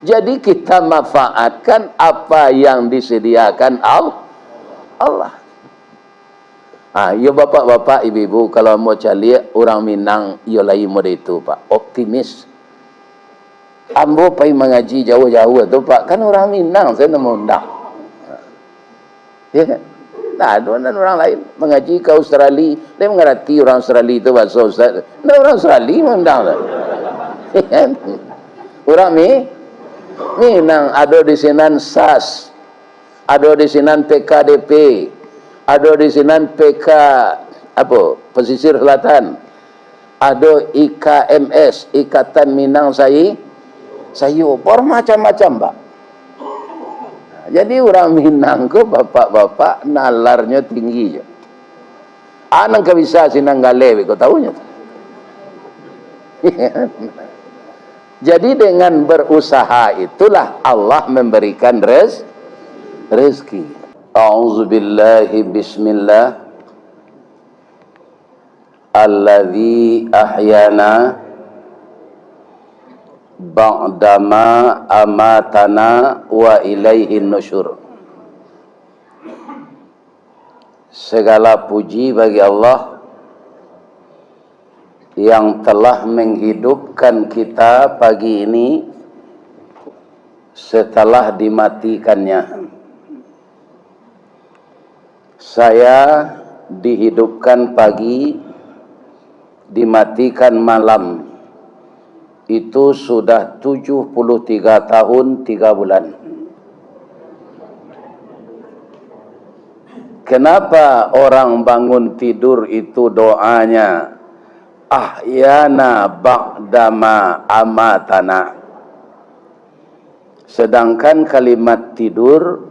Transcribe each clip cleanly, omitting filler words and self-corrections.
Jadi kita manfaatkan apa yang disediakan Allah. Ya bapak-bapak, ibu-ibu, kalau mau cari orang Minang, ia lain model itu, Pak. Optimis. Ambo pergi mengaji jauh-jauh tu, Pak. Kan orang Minang, saya nak undang. Ya kan? Nah, ada orang lain mengaji ke Australia. Dia mengerti orang Australia itu bahasa Ustaz. Nah, orang Australia mengundang. Ya kan? Orang Minang ada di sinan SAS, ada di sinan PKDP, ada di sinan PK Pesisir Selatan, ada IKMS, Ikatan Minang Sayur, bermacam-macam, Pak. Jadi orang Minang ke bapak-bapak nalarnya tinggi je. Anang ke bisa sinang gale, kau tahunya. Jadi dengan berusaha itulah Allah memberikan rezeki. A'udzubillahi bismillah. Alladzi ahyana ba'dama amatana wa ilaihin nusyur. Segala puji bagi Allah yang telah menghidupkan kita pagi ini setelah dimatikannya. Saya dihidupkan pagi, dimatikan malam. Itu sudah 73 tahun 3 bulan. Kenapa orang bangun tidur itu doanya ahyana ba'dama amatana? Sedangkan kalimat tidur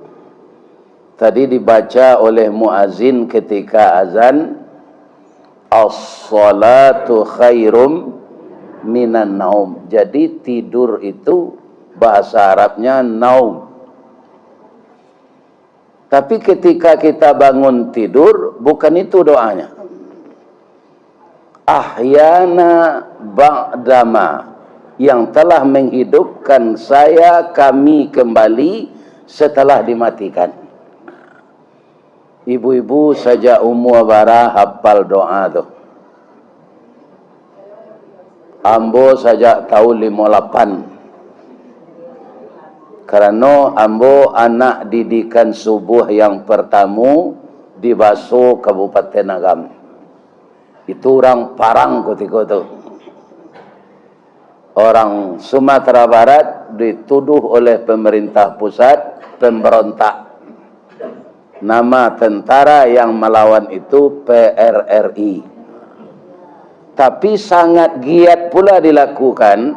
tadi dibaca oleh muazin ketika azan, as-salatu khairum minan naum. Jadi tidur itu bahasa Arabnya naum. Tapi ketika kita bangun tidur, bukan itu doanya. Ahyana ba'dama, yang telah menghidupkan saya, kami kembali setelah dimatikan. Ibu-ibu saja umur bara hafal doa tu. Ambo saja tahu 58. Karena ambo anak didikan subuh yang pertama di Baso, Kabupaten Agam. Itu orang Parang ketika itu. Orang Sumatera Barat dituduh oleh pemerintah pusat pemberontak. Nama tentara yang melawan itu PRRI. Tapi sangat giat pula dilakukan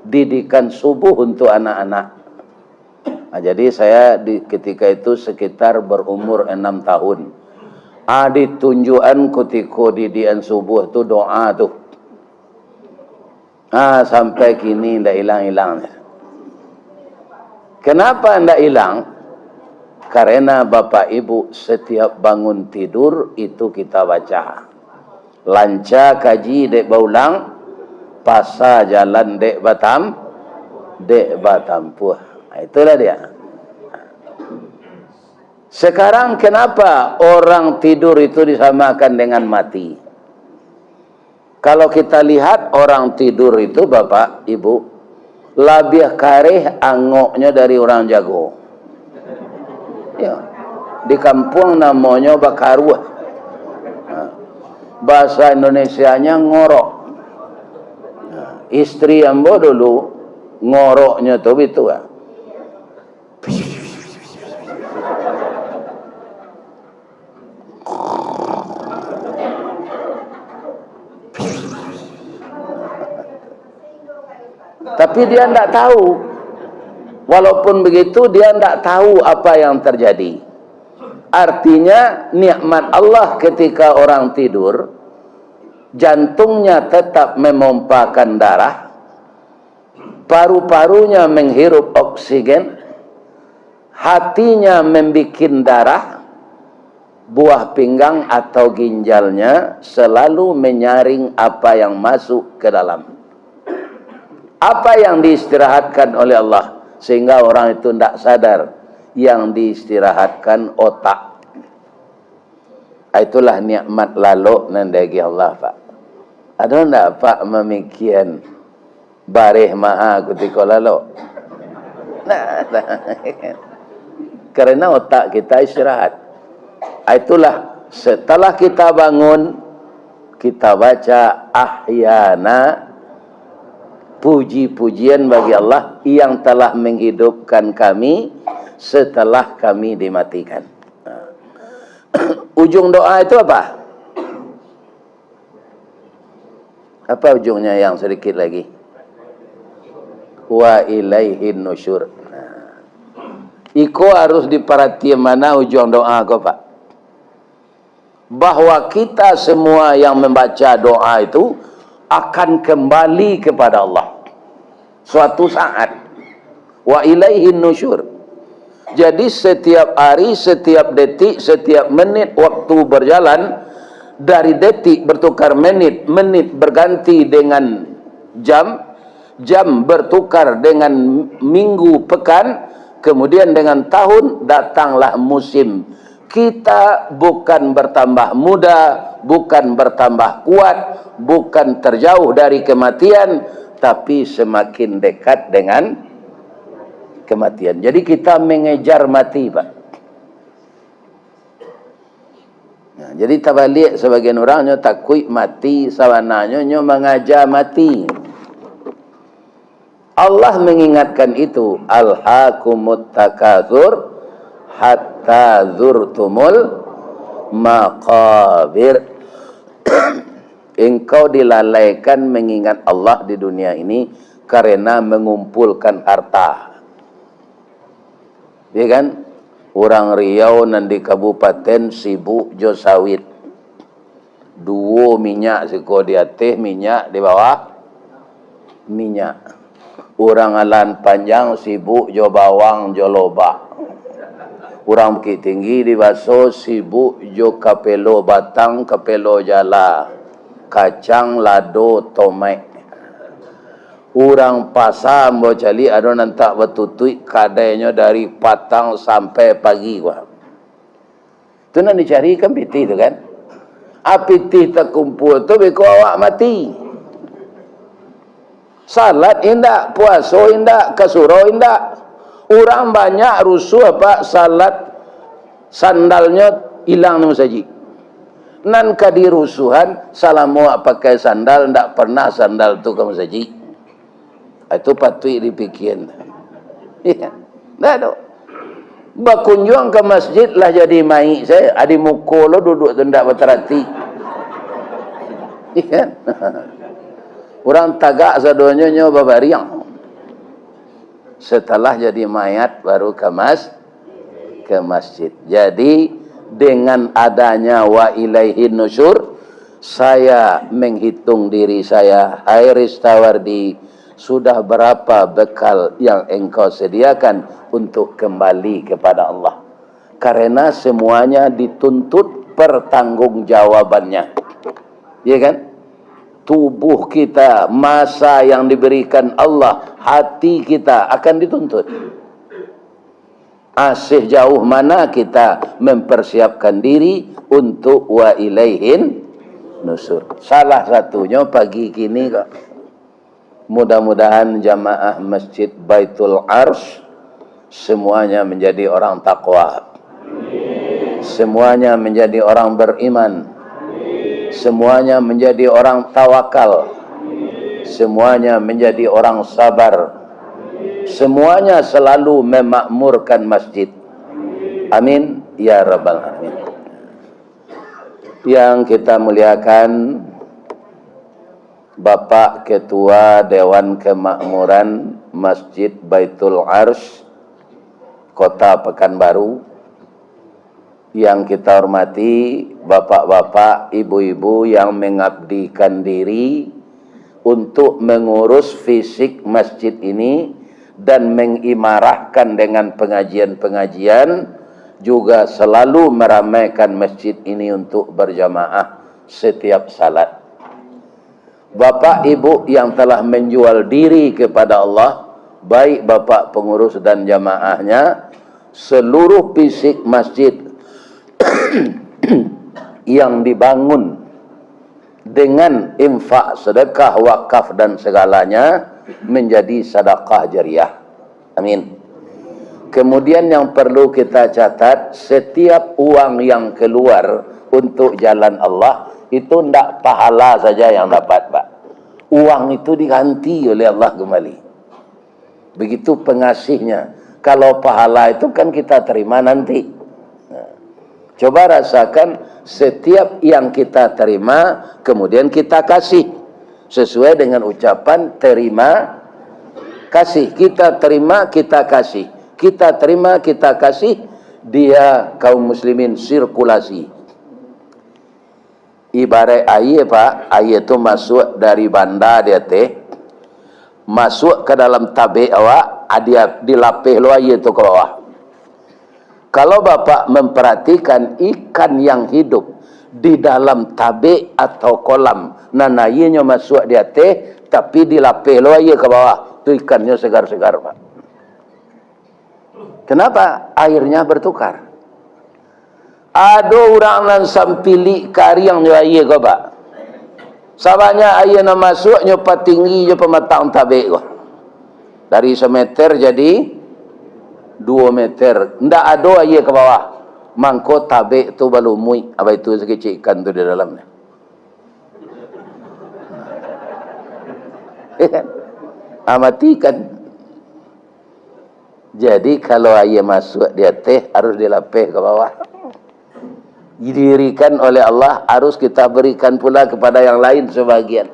didikan subuh untuk anak-anak. Nah, jadi saya ketika itu sekitar berumur 6 tahun. Ditunjukan ketika didikan subuh tu doa tu. Sampai kini tidak hilang-hilang. Kenapa tidak hilang? Karena Bapak Ibu setiap bangun tidur itu kita baca. Lanca kaji dek baulang, pasa jalan dek batampuh. Itulah dia. Sekarang kenapa orang tidur itu disamakan dengan mati? Kalau kita lihat orang tidur itu Bapak Ibu, lebih kareh angoknya dari orang jago. Ya. Di kampung namanya bakaruah. Bahasa Indonesianya ngorok. Istri ambo dulu ngoroknya tuh itu Tapi dia tidak tahu. Walaupun begitu dia tidak tahu apa yang terjadi. Artinya nikmat Allah ketika orang tidur, jantungnya tetap memompakan darah, paru-parunya menghirup oksigen, hatinya membikin darah, buah pinggang atau ginjalnya selalu menyaring apa yang masuk ke dalam. Apa yang diistirahatkan oleh Allah? sehingga orang itu tidak sadar yang diistirahatkan otak. Itulah nikmat lalu nandagi Allah, Pak. Ada tidak Pak memikian barih maha ketika lalu? Nah, karena otak kita istirahat. Itulah setelah kita bangun, kita baca ahyana, puji-pujian bagi Allah yang telah menghidupkan kami setelah kami dimatikan. Ujung doa itu apa? Apa ujungnya yang sedikit lagi? Wa ilaihin nusyur. Iko harus diperhatikan mana ujung doa kau, Pak? Bahwa kita semua yang membaca doa itu akan kembali kepada Allah suatu saat. Wa ilaihin nusyur. Jadi setiap hari, setiap detik, setiap menit waktu berjalan, dari detik bertukar menit, menit berganti dengan jam, jam bertukar dengan minggu, pekan, kemudian dengan tahun, datanglah musim. Kita bukan bertambah muda, bukan bertambah kuat, bukan terjauh dari kematian, tapi semakin dekat dengan kematian. Jadi kita mengejar mati, Pak. Nah, jadi tabalik sebagian orangnya takut mati, sawananya mengajar mati. Allah mengingatkan itu, alhaakumut takatsur hatta zurtumul maqabir. Engkau dilalaikan mengingat Allah di dunia ini karena mengumpulkan harta. Ya kan? Orang Riau nan di kabupaten sibuk jo sawit. Duo minyak siko di atas, minyak di bawah minyak. Orang Alan Panjang sibuk jo bawang jo lobak. Orang Bukit Tinggi di Baso sibuk jo kapelo batang, kapelo jala, kacang, lado, tomat. Orang pasar mau cari ada nantak bertutui kadainya dari patang sampai pagi gua. Itu nak dicari kan piti tu kan? Apiti terkumpul tu beko awak mati. Salat indak, puasa indak, kasuro indak. Orang banyak rusuh apa salat sandalnya hilang nama saji. Nan kadirusuhan salamu pakai sandal ndak pernah sandal tu kamu saji. Itu patut dipikirkan. Ya, dah tu. Berkunjung ke masjid lah jadi mai saya, adi muka lo duduk tendak berterati. Ya. Orang tagak sadonya nyo babariang. Setelah jadi mayat baru ke masjid. Jadi dengan adanya wa ilaihin nusyur, saya menghitung diri saya, hai Ristawardi, sudah berapa bekal yang engkau sediakan untuk kembali kepada Allah? Karena semuanya dituntut pertanggungjawabannya. Ya kan? Tubuh kita, masa yang diberikan Allah, hati kita akan dituntut. Sejauh mana kita mempersiapkan diri untuk wa ilaihin nusur. Salah satunya pagi kini kok. Mudah-mudahan jamaah Masjid Baitul Arsh semuanya menjadi orang takwa. Semuanya menjadi orang beriman. Semuanya menjadi orang tawakal. Semuanya menjadi orang sabar. Semuanya selalu memakmurkan masjid. Amin ya rabbal alamin. Yang kita muliakan Bapak Ketua Dewan Kemakmuran Masjid Baitul Arsh Kota Pekanbaru, yang kita hormati bapak-bapak, ibu-ibu yang mengabdikan diri untuk mengurus fisik masjid ini dan mengimarahkan dengan pengajian-pengajian, juga selalu meramaikan masjid ini untuk berjamaah setiap salat. Bapak ibu yang telah menjual diri kepada Allah, baik bapak pengurus dan jamaahnya, seluruh fisik masjid yang dibangun dengan infak, sedekah, wakaf dan segalanya menjadi sedekah jariah. Amin. Kemudian yang perlu kita catat, setiap uang yang keluar untuk jalan Allah itu tidak pahala saja yang dapat, Pak. Uang itu diganti oleh Allah kembali. Begitu pengasihnya. Kalau pahala itu kan kita terima nanti. Nah, coba rasakan, setiap yang kita terima kemudian kita kasih sesuai dengan ucapan terima kasih. Kita terima, kita kasih. Kita terima, kita kasih. Dia kaum muslimin sirkulasi. Ibarat air, Pak, air itu masuk dari bandar dia masuk ke dalam tabik awak, dia dilapih lo air itu ke bawah. Kalau bapak memperhatikan ikan yang hidup di dalam tabik atau kolam, nah airnya masuk di atas, tapi dilapih lo air ke bawah, itu ikannya segar-segar, Pak. Kenapa? Airnya bertukar. Ada orang yang sampili kari yang air ke, Pak. Sabanya air yang masuk nyopa tinggi nyopa matang tabik ko. Dari semeter jadi 2 meter. Ndak ada air ke bawah. Mangko tabik tu balumui. Apa itu sekecil ikan tu di dalamnya. Matikan. Jadi kalau air masuk di atas harus dilapih ke bawah. Didirikan oleh Allah, harus kita berikan pula kepada yang lain sebagian.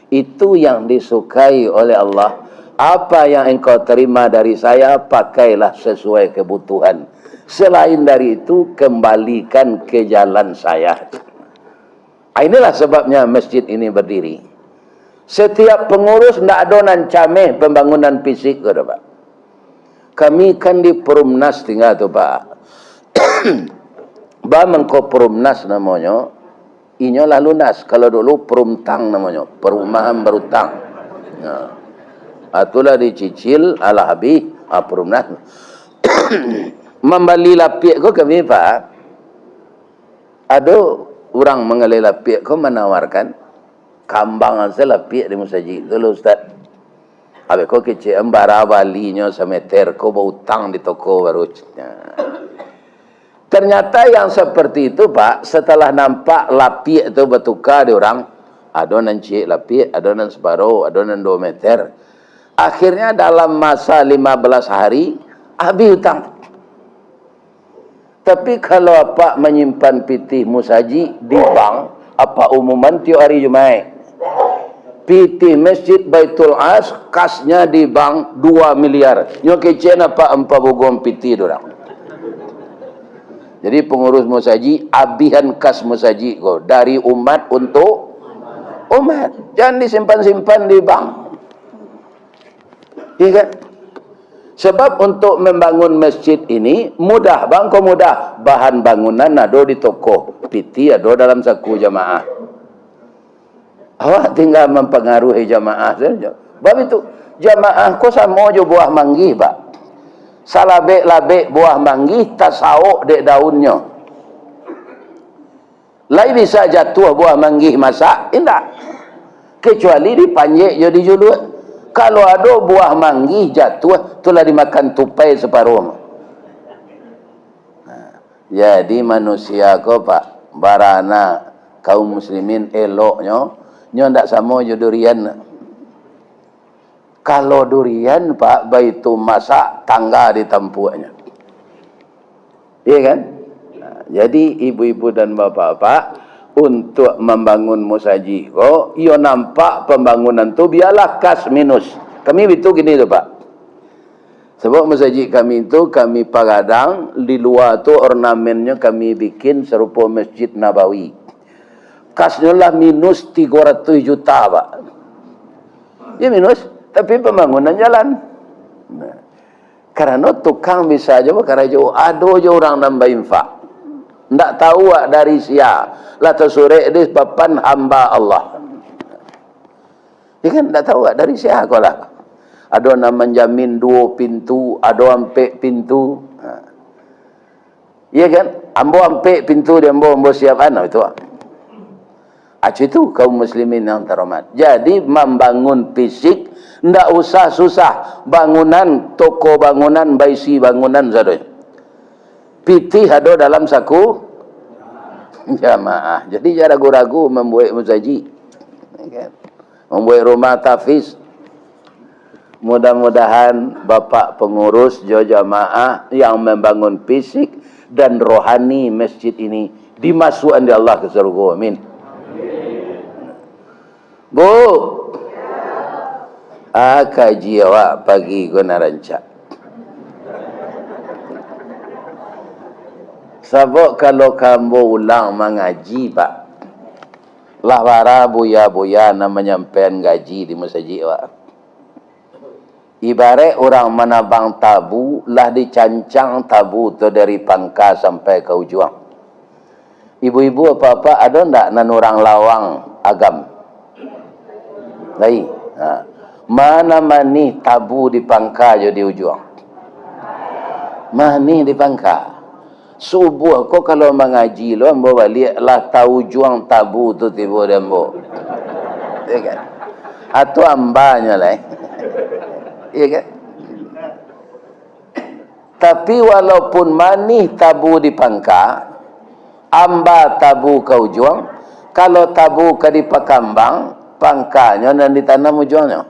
Itu yang disukai oleh Allah. Apa yang engkau terima dari saya, pakailah sesuai kebutuhan. Selain dari itu, kembalikan ke jalan saya. Inilah sebabnya masjid ini berdiri. Setiap pengurus tidak ada nan cameh pembangunan fisik, Pak. Kami kan di Perumnas tinggal tu, Pak. Mengko Perumnas namanya, inyo lah lunas. Kalau dulu Perumtang namanya, perumahan berutang. Nah, itulah dicicil ala habis Perumnas. Membeli lapik ko kami, Pak. Ada orang mengalih lapik ko menawarkan kambang saya lapik di musajid. Dulu Ustaz. Habis ko kecil embara balinya semeter ko berutang di toko baru. Nah. Ternyata yang seperti itu, Pak, setelah nampak lapik itu bertukar di orang, adonan cik lapik, adonan separuh, adonan 2 meter. Akhirnya dalam masa 15 hari, habis hutang. Tapi kalau apa menyimpan pitih musaji di bank, apa umuman tiap hari Jumaat. Pitih masjid Baitul As, kasnya di bank 2 miliar. Yang kecil apa 4 bogom pitih dorang. Jadi pengurus musaji, abihan kas musaji ko dari umat untuk umat. Jangan disimpan-simpan di bank. Iya kan? Sebab untuk membangun masjid ini mudah, bang, kok mudah. Bahan bangunan ada di toko, piti ada dalam saku jamaah. Awak tinggal mempengaruhi jamaah saja. Sebab itu jamaah ko sama jo buah manggih, Pak. Salabek-labek buah manggih tasauk dek daunnya. Lai bisa jatuh buah manggih masak? Tidak. Kecuali dipanjek jadi julut. Kalau ada buah manggih jatuh, itulah dimakan tupai separuh. Nah, jadi manusia ko, Pak, barana kaum muslimin eloknya, nyo ndak sama jo durian. Kalau durian, Pak, baitu masak tangga di tempuknya. Iya kan? Nah, jadi ibu-ibu dan bapak-bapak, untuk membangun musaji, iyo nampak pembangunan tu biarlah kas minus. Kami itu gini tu, Pak. Sebab musaji kami itu, kami pagadang, di luar tu ornamennya kami bikin serupa Masjid Nabawi. Kasnya lah minus 300 juta, Pak. Ya minus. Tapi pembangunan jalan. Nah, karena tukang bisa aja, karena jauh ada je orang nambah infak. Ndak tahu dari sia. Lata sore di papan hamba Allah. Ya kan ndak tahu dari sia kolah. Ada nak menjamin 2 pintu, ada ampek pintu. Iya kan? Ambo ampek pintu dia ambo siap itu. Itu kaum muslimin yang terhormat. Jadi membangun fisik ndak usah susah. Bangunan, toko bangunan, baisi bangunan sadonya. Pitih ada dalam saku jamaah. Jadi jangan ragu-ragu membuat muzaji. Membuat rumah tahfiz. Mudah-mudahan Bapak pengurus jamaah yang membangun fisik dan rohani masjid ini dimasukkan di Allah ke surga. Amin. Bu, kaji awak pagi guna rancak. Sebab kalau kamu ulang mengaji, Pak, lah para buya-buya nak menyampaikan gaji di masjid awak. Ibarat orang menabang tabu, lah dicancang tabu tu dari pangkal sampai ke ujung. Ibu-ibu apa-apa ada ndak nan orang lawang agam? Lai. Mana mani tabu di pangkal je di ujung. Mani di pangkal. Subuh kau kalau mengaji lo ambo balik lah tahu juang tabu tu tiba dia ambo. Ya kan? Atau ambanya lah. Ya kan? Tapi walaupun mani tabu di pangkal, amba tabu ke ujung, kalau tabu ke di pakambang, pangkalnya dan ditanam ujungnya.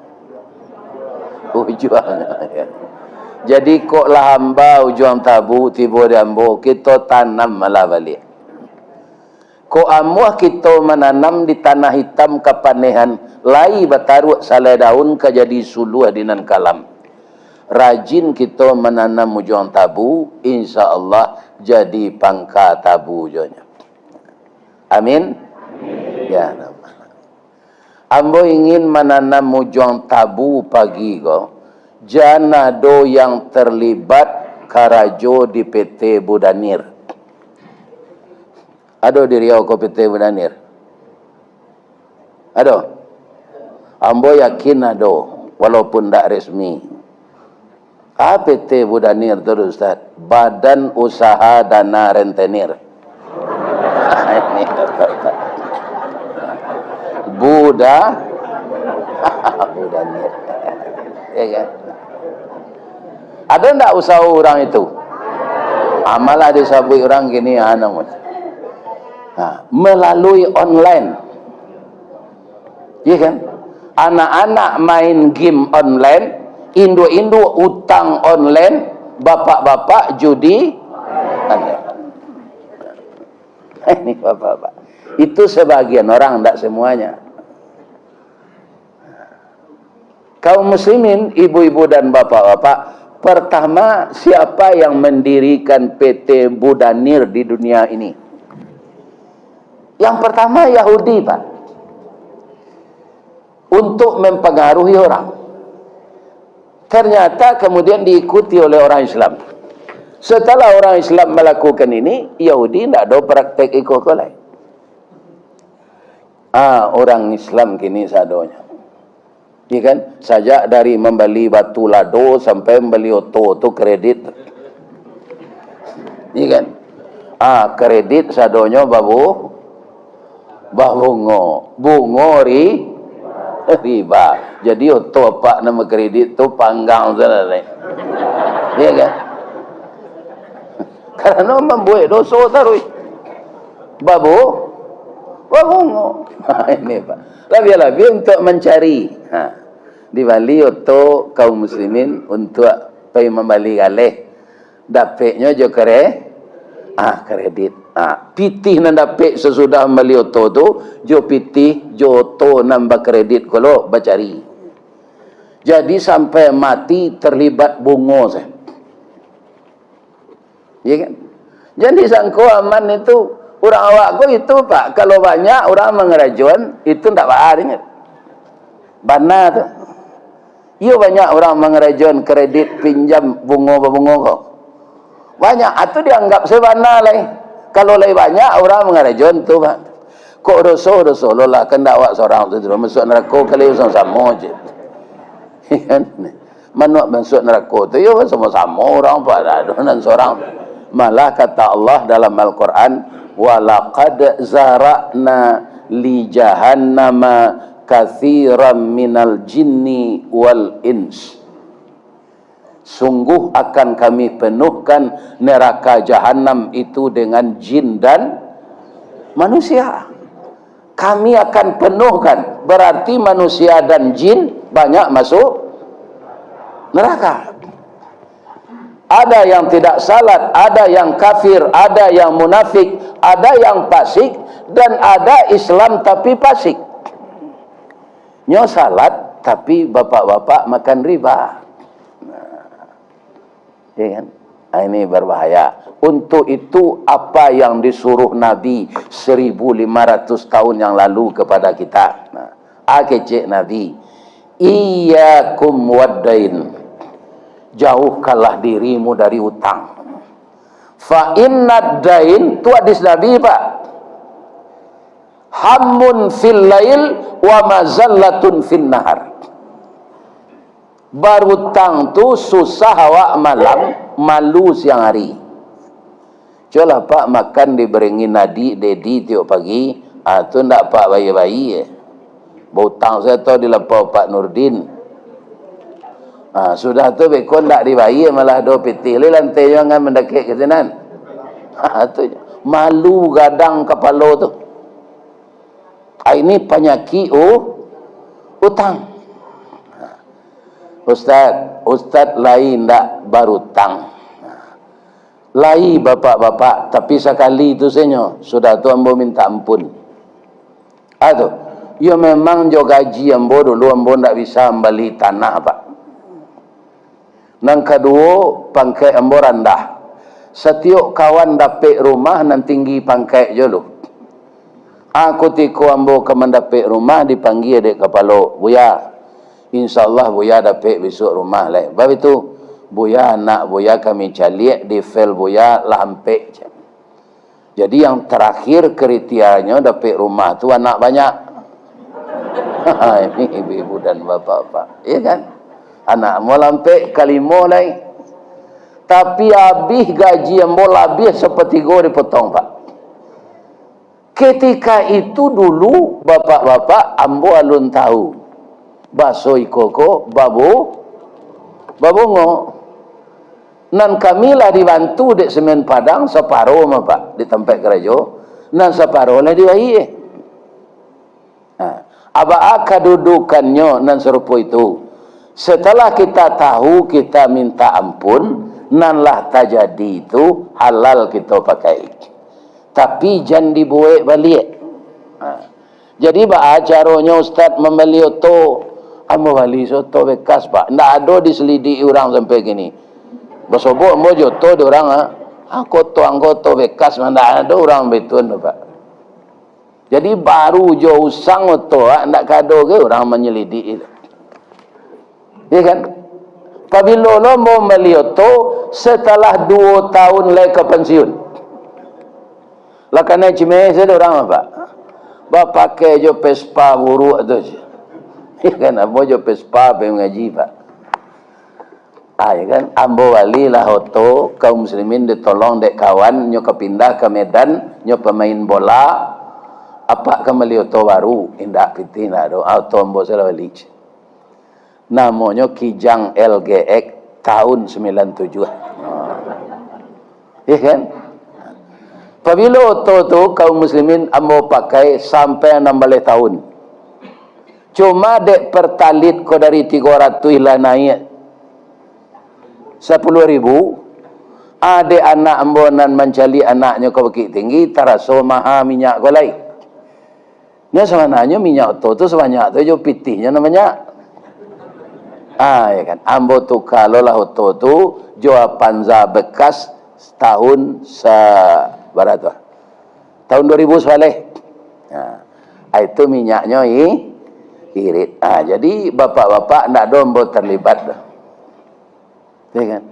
Ujungnya. Ya. Jadi kok lah hamba ujung tabu tiba di ambo, kita tanam malah balik. Kok amuah kita menanam di tanah hitam kepanehan, lai bataruk salai daun ke jadi suluh dinan kalam. Rajin kita menanam ujung tabu, insya Allah jadi pangka tabu ujungnya. Amin. Ya. Ambo ingin menanam ujung tabu pagi ko. Jana do yang terlibat karajo di PT Budanir. Ada di Riau ke PT Budanir? Ada? Ambo yakin ada, walaupun tak resmi. PT Budanir tu Ustaz? Badan Usaha Dana Rentenir. Budanir. Ya kan? Ada tak usaha orang itu? Malah disabui orang gini, melalui online. Ya kan? Anak-anak main game online, Indo-Indo utang online, bapak-bapak judi online. Ini bapak-bapak. Itu sebagian orang, tidak semuanya. Kaum muslimin, ibu-ibu dan bapak-bapak, pertama, siapa yang mendirikan PT Budanir di dunia ini? Yang pertama Yahudi, Pak. Untuk mempengaruhi orang. Ternyata kemudian diikuti oleh orang Islam. Setelah orang Islam melakukan ini, Yahudi tidak ada praktek ikut-ikut. Orang Islam kini sadonya. Ya kan? Sajak dari membeli batu lado sampai membeli oto tu kredit. Ya kan? Kredit sadonya bungo riba. Jadi oto apa nama kredit tu panggang sana. Ya kan? Karena membuat dosa terus. Bungo. Ini Pak. Lebih-lebih untuk mencari. Di Bali oto kaum muslimin untuk pergi membeli galeh. Dapatnya jo kredit. Pitih nan dapat sesudah membeli oto tu, jo pitih jo oto nambah kredit kalau bacari. Jadi sampai mati terlibat bungo saya. Ya kan? Jadi sangko aman itu orang awakku itu Pak, kalau banyak orang mengerajuan itu tak baharnya. Bana tu. Iya banyak orang mengerajuan kredit pinjam bungo kok. Banyak itu dianggap sebana lai. Kalau lai banyak orang mengerajuan tu Pak. Kok dosa lo lah kan dakwah seorang tu masuk neraka kali usang sama je. Manuk masuk neraka tu ya sama-sama orang pada dan seorang. Malah kata Allah dalam Al-Quran, walaqad zara'na li jahannama katsiran minal jinni wal ins. Sungguh akan kami penuhkan neraka jahanam itu dengan jin dan manusia. Kami akan penuhkan, berarti manusia dan jin banyak masuk neraka. Ada yang tidak salat, ada yang kafir, ada yang munafik, ada yang fasik, dan ada Islam tapi fasik. Nyo salat tapi bapak-bapak makan riba. Ya kan? Ini berbahaya. Untuk itu apa yang disuruh Nabi 1500 tahun yang lalu kepada kita. Akecek Nabi, iyyakum waddain. Jauhkanlah dirimu dari hutang. Fa inna dain, itu hadis Nabi Pak. Hammun fil lail wa mazallatun fil nahar. Berhutang tu susah awak malam, malu siang hari. Coba Pak makan diberingi nadi, dedi tiap pagi, tu ndak Pak bayi-bayi. Berhutang saya tahu dilampau Pak Nurdin. Sudah tu bekon tak dibayi malah do pitih le lantai jangan mendekik ke sinan. Tu malu gadang kepala tu. Ini penyakit utang. Ustaz lain tak berutang. Lai bapak-bapak, tapi sekali itu senyo sudah tu ambo minta ampun. Aduh, ya memang jo gaji ambo dulu ambo tak bisa membeli tanah Pak. Nang kedua, pangkai ambo rendah. Setiap kawan dapat rumah nan tinggi pangkai je lu. Aku tiko ambo ke mendapat rumah dipanggil dek kepala, Buya. InsyaAllah Buya dapat besok rumah lah. Sebab itu, Buya anak Buya kami caliak di file Buya lampek. Jadi yang terakhir kriterianya dapat rumah tu anak banyak. Ini ibu-ibu dan bapak-bapak. Iya kan? Anak mau lampek kalimo lain. Tapi habis gaji yang mau habis seperti gue dipotong Pak. Ketika itu dulu bapak-bapak ambo alun tahu. Baso ikoko babongo. Nan kamilah dibantu dek semen Padang separuh mah Pak di tempat gereja. Nan separuh lah diwai. Aba kedudukannya nan serupa itu. Setelah kita tahu, kita minta ampun, nanlah tajadi itu halal kita pakai. Tapi jangan dibuat balik. Jadi bah caranya Ustaz membeli oto, ambo beli soto bekas Pak. Ndak ada diselidiki orang sampai gini. Bersobok ambo joto di orang koto anggoto bekas mana ada orang betun Pak. Jadi baru jo usang oto ndak kado ke orang menyelidiki. Ya kan? Apabila lo mau melioto setelah 2 tahun lagi ke pensiun. Lah kena cime saya orang apa? Ba pakai jo Vespa buruk tu. Ya kan ambo jo Vespa pe ngaji Pak. Ya kan ambo wali lah hoto kaum muslimin ditolong dek kawan nyo kepindah ke Medan nyo pemain bola apa ke melioto baru indah pitina do auto ambo sela wali. Namanya Kijang LGX tahun 97. Ya kan? Apabila auto tu kaum muslimin ambo pakai sampai 16 tahun. Cuma dek pertalit ko dari 300 lah naik 10.000. Adik anak ambo nan mencali anaknya ke bukit tinggi teraso maha minyak ko lai. Nya sebenarnya minyak auto tu sebanyak tu jo pitihnya namanya. Ya kan ambo tu kalau lah auto tu jual Panza bekas tahun berapa tahun 2000 sebalik. Itu minyaknya irit. Jadi bapak-bapak ndak ada ambo terlibat dah. Ya kan.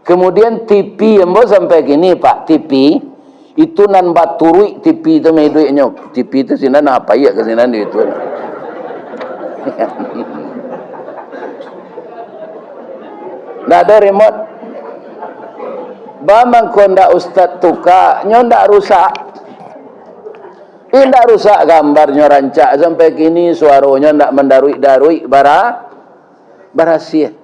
Kemudian TV ambo sampai gini Pak, TV itu nan baturui TV itu mai duitnya. TV itu sinan apa ya ke sinan itu. Ndak ada remote. Bamang konda ustaz tuka, nyo ndak rusak. Ndak rusak gambarnya rancak sampai kini suaranya ndak mendarui-darui barasia.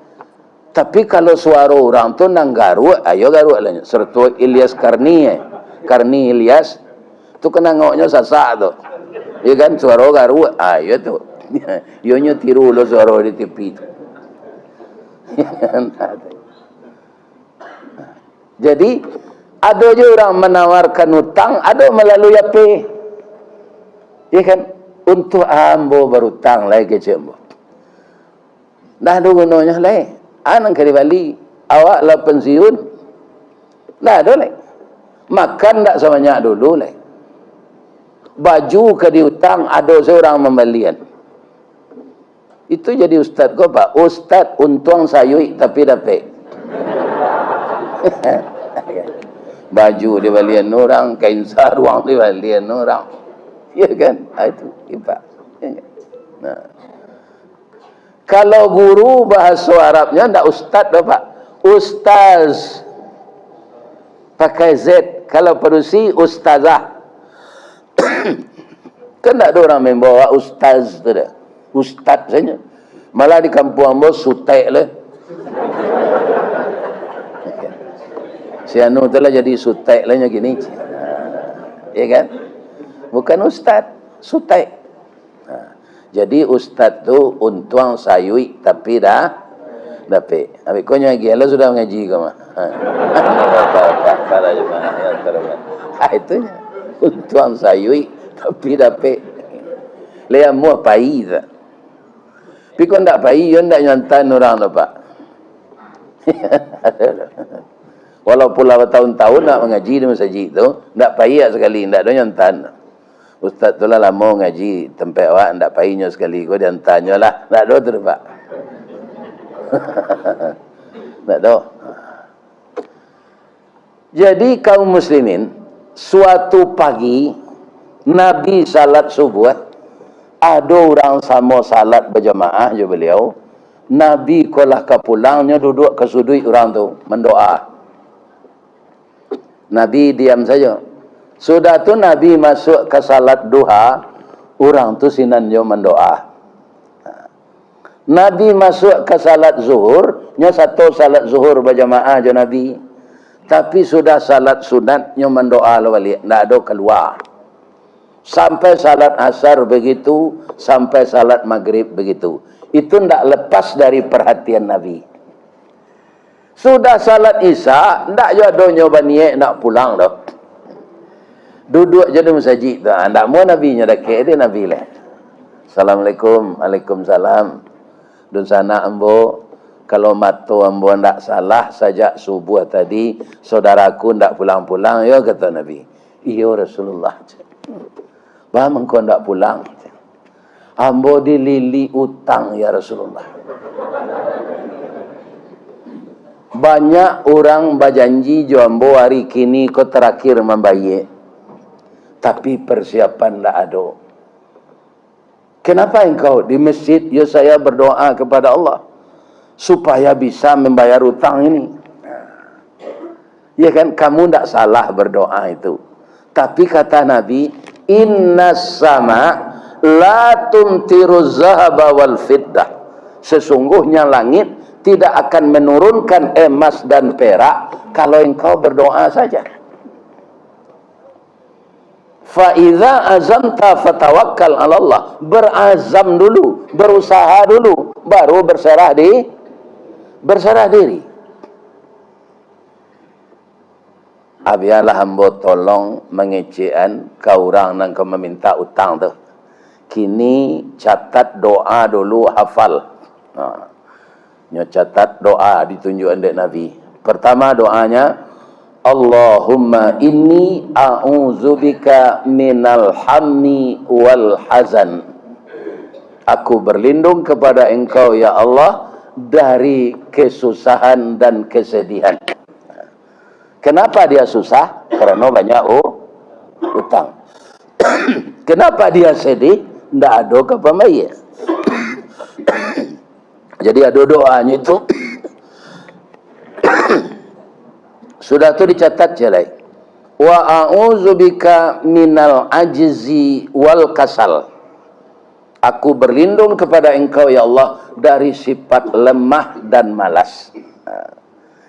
Tapi kalau suara orang tu nang garuk, ayo garuk lah. Serta Ilyas Karni Ilyas tu kena ngoknya sasak tu. Ya kan suara garuk, ayo tu. Ionyo tiru lo suara di tepi tu. Jadi ada je orang menawarkan hutang, ada melalui apa? Ya kan untuk ambo berhutang lagi ke cembo. Dah ada gunanya lah. Anang kali Bali, awak lah pensiun. Dah ada lah. Makan tak sebanyak dulu lah. Baju ke dihutang ada seorang membelian. Itu jadi ustaz kau pak. Ustaz untung sayui tapi dapat. Baju dibelian orang, kain sarung dibelian orang. Ya kan? Itu ibarat. Nah. Kalau guru bahasa Arabnya ndak ustaz dah pak. Ustaz. Pakai Z. Kalau perusi ustazah. Kan tak ada orang membawa ustaz tu dah. Ustaz saja. Malah di kampung ambo sutek lah. Si anu tu lah jadi sutek lah gini. Ya kan? Bukan ustaz, sutek. Jadi ustaz tu untuang sayui tapi dah dapat. Habis kau lagi Allah sudah mengaji kau mah. Para jemaah yang terhormat. Itu untuang sayui tapi dapat. Lea muah pai dah. Tapi kau ndak pai, yo ndak nyantan orang tu pak. Walaupun lah tahun-tahun nak mengaji di masjid tu, ndak pai sekali, ndak ada nyantan. Ustaz tu lah lama ngaji tempat awak, ndak payahnya sekali kau dia tanya lah, ndak ada tu pak. Ndak ada. Jadi kaum muslimin, suatu pagi Nabi salat subuh, ada orang sama salat berjamaah je beliau. Nabi kolah ke pulangnya duduk ke sudut orang tu mendoa. Nabi diam saja. Sudah tu Nabi masuk ke salat duha, orang tu sinannya mendoa. Nabi masuk ke salat zuhur, nya satu salat zuhur berjamaah je Nabi. Tapi sudah salat sunatnya mendoa balik, ndak ada keluar. Sampai salat asar begitu, sampai salat maghrib begitu. Itu ndak lepas dari perhatian Nabi. Sudah salat isya, ndak jo ada nyoba niat nak pulang dah. Duduk je di masjid tu. Ndak mau Nabi nya dekat dia Nabi lah. Assalamualaikum, Waalaikumsalam. Dun sana ambo, kalau matu ambo ndak salah sajak subuh tadi, saudaraku ndak pulang-pulang, ya kata Nabi. Iya Rasulullah. Bang engkau ndak pulang. Ambo dilili utang ya Rasulullah. Banyak orang berjanji jo ambo hari kini kau terakhir membayar. Tapi persiapan tak ada. Kenapa engkau di masjid? Ya saya berdoa kepada Allah supaya bisa membayar utang ini. Ya kan, kamu tak salah berdoa itu. Tapi kata Nabi, innas sama la tumtiru zahaba wal fiddah. Sesungguhnya langit tidak akan menurunkan emas dan perak kalau engkau berdoa saja. Fa idza azamta fatawakkal 'ala Allah. Berazam dulu, berusaha dulu, baru berserah diri. Abialah hamba tolong mengecekan kau orang nang kau meminta utang tu. Kini catat doa dulu, hafal. Nya catat doa ditunjuk oleh Nabi. Pertama doanya, Allahumma inni a'udzubika minal hammi wal hazan. Aku berlindung kepada engkau ya Allah dari kesusahan dan kesedihan. Kenapa dia susah? Karena banyak utang. Kenapa dia sedih? Tidak ada kepembayar. Jadi ada doanya itu. Sudah tu dicatat jelai. Wa a'udzubika minal ajzi wal kasal. Aku berlindung kepada engkau ya Allah dari sifat lemah dan malas.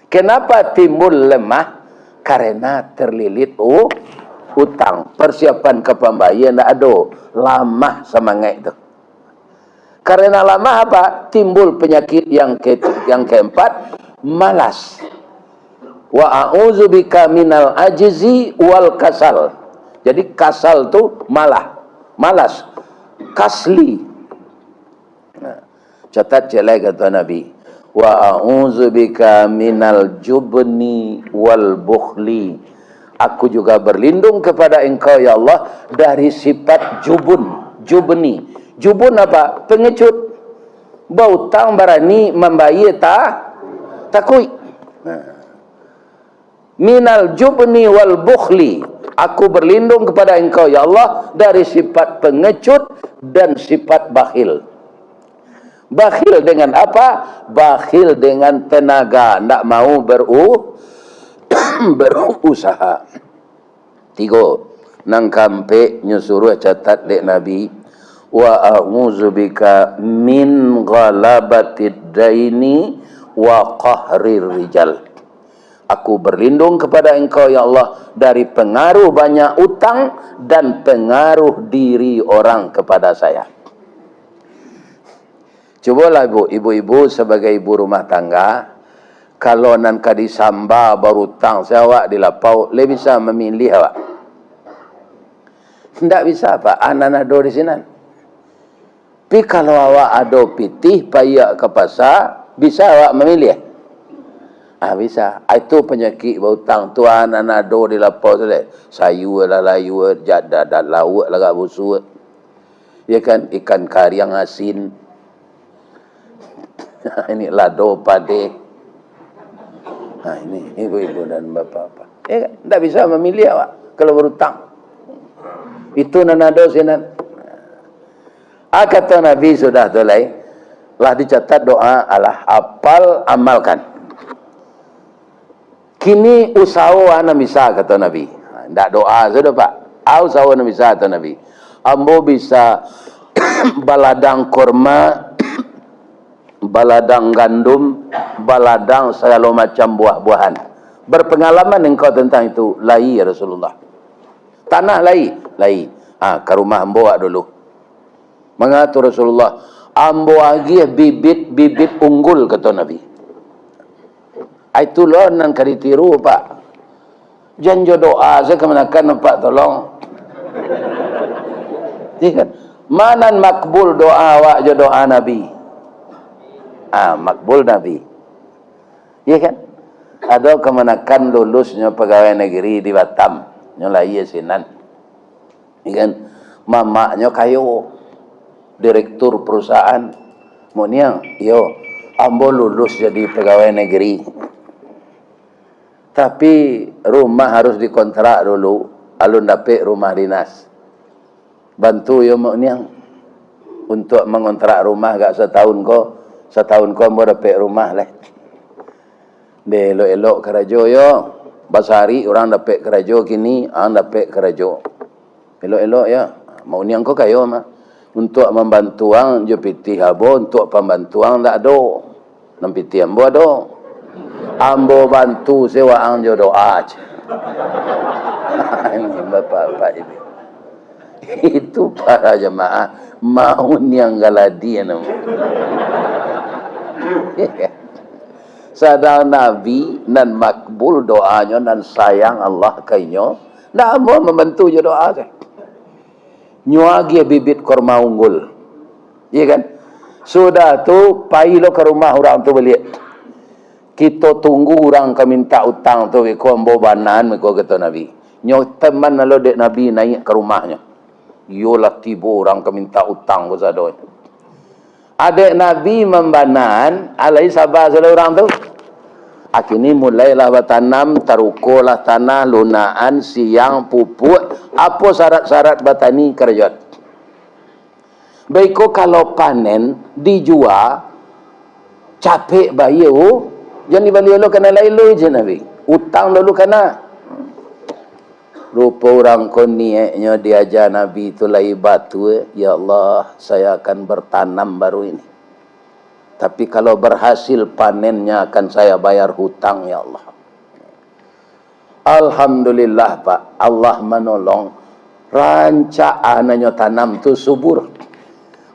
Kenapa timbul lemah? Karena terlilit utang. Persiapan ke pembayaran tak ada. Lamah semangat itu. Karena lamah apa? Timbul penyakit yang keempat, malas. Wa a'udzubika minal ajzi wal kasal. Jadi kasal tu malas. Kasli. Catat jelek kata Nabi. Wa a'udzubika minal jubni wal bukhli. Aku juga berlindung kepada engkau ya Allah dari sifat jubni. Jubun apa? Pengecut. Bautang berani membayar takui. Minal jubni wal bukhli. Aku berlindung kepada engkau ya Allah dari sifat pengecut dan sifat bakhil. Bakhil dengan apa? Bakhil dengan tenaga, tak mau berusaha. 3. Nang kampe nyusuruh catat dek Nabi. Wa a'udzubika min ghalabatid daini wa qahrir rijal. Aku berlindung kepada engkau ya Allah dari pengaruh banyak utang dan pengaruh diri orang kepada saya. Cubalah ibu-ibu sebagai ibu rumah tangga, kalau nan kadi samba baru utang saya di lapau, le bisa memilih awak? Tidak bisa pak, anak ada di sini. Tapi kalau awak ada pitih payah ke pasar, bisa awak memilih? Bisa. Itu penyakit berhutang tuan anak do di lapau tu leh. Sayu lah layu, jada dan lauk lah gak busuk. Ya kan, ikan kari yang asin. Ini lado pade. Ini ibu-ibu dan bapak-bapak. Ya kan, tak bisa memilih awak kalau berhutang. Itu nanado sinan. Kata Nabi sudah tu lah. Lah dicatat doa Allah hafal amalkan. Kini usaha ana bisa kata Nabi. Tak doa sudah pak. Usaha ana bisa kata Nabi. Ambo bisa baladang kurma, baladang gandum, baladang segala macam buah-buahan. Berpengalaman engkau tentang itu? Lai ya Rasulullah. Tanah lai. Ke rumah ambo dulu. Mengatur Rasulullah. Ambo lagi bibit unggul kata Nabi. Itu loh nan kari tiru pak. Janjo doa saya kemenakan pak tolong. Kan? Mana makbul doa awak jo doa Nabi. Makbul Nabi. Iya kan? Ada kemenakan lulusnya pegawai negeri di Batam. Nyolai sinan. Iya kan? Mamaknya kayo direktur perusahaan. Moniang, yo, ambo lulus jadi pegawai negeri. Tapi rumah harus dikontrak dulu. Alun dapet rumah dinas. Bantu yo moniang untuk mengontrak rumah gak setahun ko mau dapet rumah leh. Elok-elok kerajo yo. Basari orang dapet kerajo kini, orang dapet kerajo. Elok-elok ya. Moniang ko kayo mah. Untuk membantu ang jo pitih abo, untuk pembantuan tak ada. Nam pitih ambo ada. Ambo bantu sewa ang jo doa aja. Ini bapak-bapak ibu. Itu para jemaah mau yang galadi sadar Nabi nan makbul doanya nan sayang Allah kainyo. Nah ambo membantu jo doa aja. Nyuagi bibit korma unggul. Iya kan? Sudah tu pai lo ke rumah orang tu beli. Kita tunggu orang ke minta utang tu ko ambo banan ko kata Nabi. Nyo teman lo dek Nabi naik ke rumahnya. Yo lah tibo orang ke minta utang ko sado. Adek Nabi membanan alai sabar selo orang tu. Akhirnya mulailah bertanam, tarukolah tanah, lunaan, siang, pupuk. Apa syarat-syarat batani kerjot? Baiko kalau panen, dijual, capek bayi, jangan dibalik lo kena lain je Nabi. Utang dulu kena. Rupa orang konieknya diajar Nabi itu lai batu. Ya Allah, saya akan bertanam baru ini. Tapi kalau berhasil panennya akan saya bayar hutang, ya Allah. Alhamdulillah Pak, Allah menolong. Rancaannya tanam tu subur.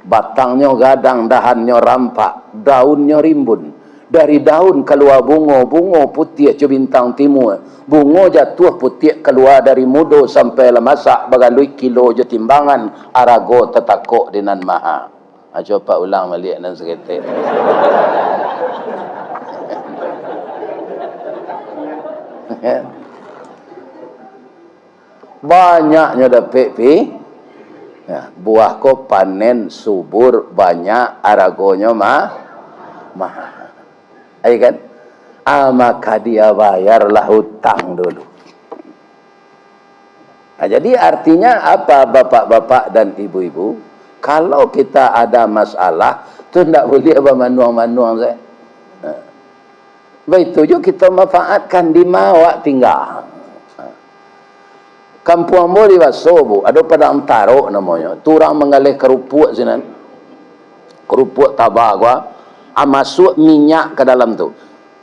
Batangnya gadang, dahannya rampak, daunnya rimbun. Dari daun keluar bunga, bunga putih ke bintang timur. Bunga jatuh putih keluar dari mudo sampai lemasak bagalui kilo je timbangan. Arago tetakok dinan maha. Coba ulang balik dan seketik. Banyaknya dapat pi. Ya, buah ko panen subur banyak, aragonya mahal. Ay kan? Maka dia bayarlah hutang dulu. Nah, jadi artinya apa bapak-bapak dan ibu-ibu? Kalau kita ada masalah, tu tidak boleh manuang-manuang saya. Begitu juga kita manfaatkan di mawak tinggal. Kampung mo di Wasobo, ada padang taro namanya. Tu orang mengalih kerupuk sini. Kerupuk tabak gua, masuk minyak ke dalam tu.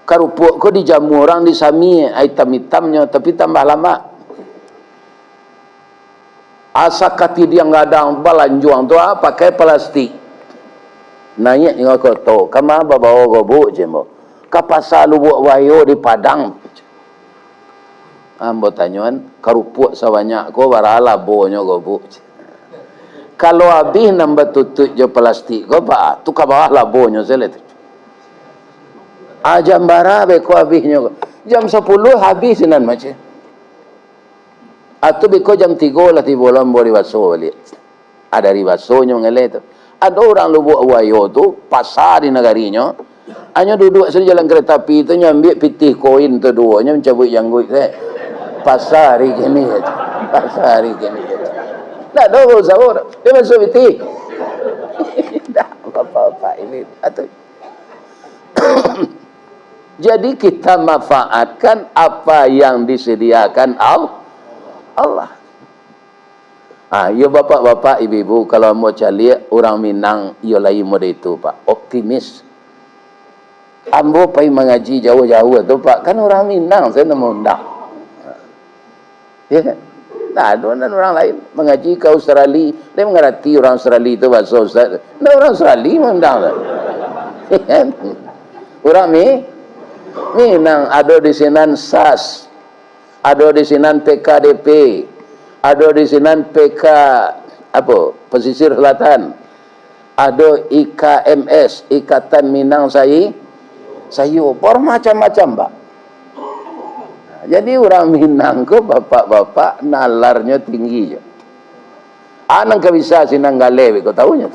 Kerupuk ko dijamu orang di sami, hitam-hitamnya tapi tambah lama. Asa kati dia ngadang balanjuang tu pakai plastik. Naik dengan koto, kama bawa gobuk je mo. Kapasa lu buat wayo di padang. Ambo tanyuan kerupuk sebanyak ko barala bonyo gobuk. Kalau habis nambah tutut je plastik ko pak tu ka bawah la bonyo selet. Jam berapa ko habisnya? Jam 10 habis nan macam. Atau beko jam 3 lah tiba lambo di baso balik. Ada di basonya ngele tu. Ada orang lu buat wayo tu pasar di negarinya. Hanya duduk saja jalan kereta api tu nyambil pitih koin tu duanya mencabut janggut saya. Pasar hari kini, pasar hari kini. Tak ada sahur, dia masuk biti. Tak apa-apa ini. Jadi kita manfaatkan apa yang disediakan Allah. Ya bapak-bapak, ibu-ibu, kalau mau cari orang Minang, ia lain model itu Pak, optimis. Ambo pergi mengaji jauh-jauh tu Pak, kan orang Minang saya nak undang. Ya kan? Nah, ada orang lain mengaji ke Australia, dia mengerti orang Australia itu bahasa Ustaz. Nah, orang Australia mengundang lah. Orang Minang ada di sinan SAS, ada di sinan PKDP, ada di sinan PK apa? Pesisir Selatan. Ada IKMS, Ikatan Minang Sayur, macam-macam, Pak. Jadi orang Minang ko bapak-bapak nalarnya tinggi je. Anang ka bisa sinang galewe kau tahunya.